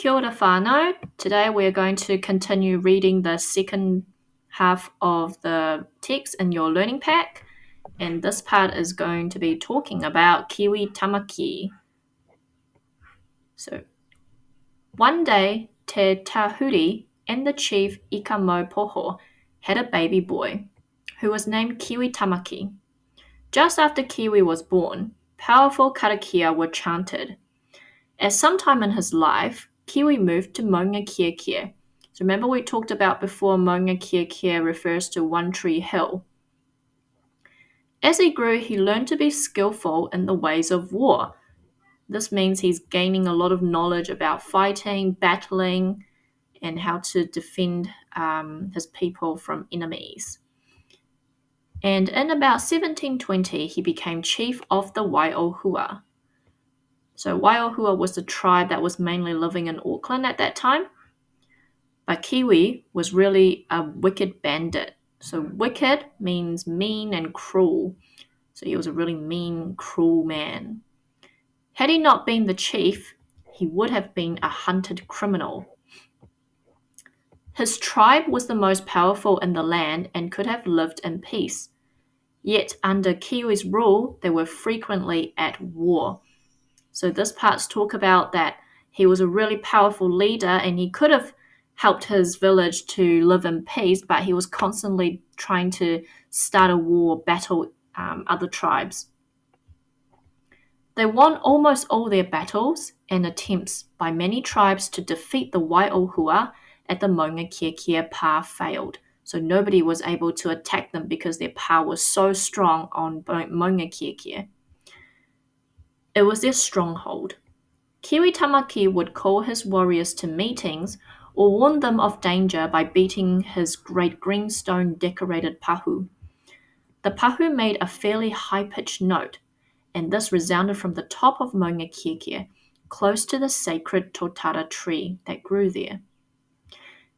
Kia ora whānau. Today we're going to continue reading the second half of the text in your learning pack. And this part is going to be talking about Kiwi Tamaki. So, one day, Te Tahuri and the chief Ikamopoho had a baby boy who was named Kiwi Tamaki. Just after Kiwi was born, powerful karakia were chanted. At some time in his life, Kiwi moved to Maunga Kia. So remember we talked about before Maunga Kia refers to One Tree Hill. As he grew, he learned to be skillful in the ways of war. This means he's gaining a lot of knowledge about fighting, battling, and how to defend his people from enemies. And in about 1720, he became chief of the Waiohua. So Waiohua was the tribe that was mainly living in Auckland at that time. But Kiwi was really a wicked bandit. So wicked means mean and cruel. So he was a really mean, cruel man. Had he not been the chief, he would have been a hunted criminal. His tribe was the most powerful in the land and could have lived in peace. Yet under Kiwi's rule, they were frequently at war. So this part's talk about that he was a really powerful leader and he could have helped his village to live in peace, but he was constantly trying to start a war, battle other tribes. They won almost all their battles and attempts by many tribes to defeat the Waiohua at the Maunga Kia Pa failed. So nobody was able to attack them because their power was so strong on Maunga Kia. It was their stronghold. Kiwi Tamaki would call his warriors to meetings or warn them of danger by beating his great greenstone decorated pahu. The pahu made a fairly high-pitched note, and this resounded from the top of Maunga Kia, close to the sacred totara tree that grew there.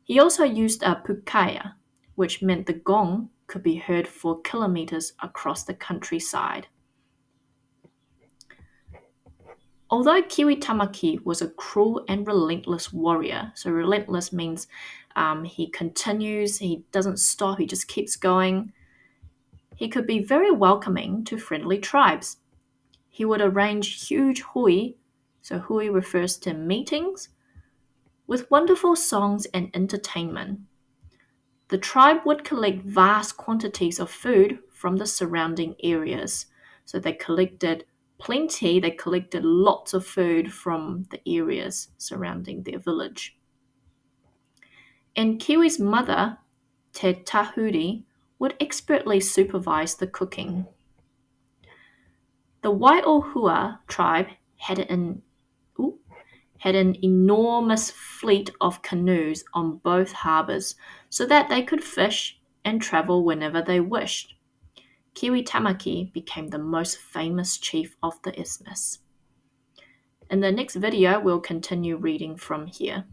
He also used a pukaya, which meant the gong could be heard for kilometers across the countryside. Although Kiwi Tamaki was a cruel and relentless warrior, so relentless means he continues, he doesn't stop, he just keeps going, he could be very welcoming to friendly tribes. He would arrange huge hui, so hui refers to meetings, with wonderful songs and entertainment. The tribe would collect vast quantities of food from the surrounding areas, so they collected plenty, they collected lots of food from the areas surrounding their village. And Kiwi's mother, Te Tahuri, would expertly supervise the cooking. The Waiohua tribe had an enormous fleet of canoes on both harbours so that they could fish and travel whenever they wished. Kiwi Tamaki became the most famous chief of the isthmus. In the next video, we'll continue reading from here.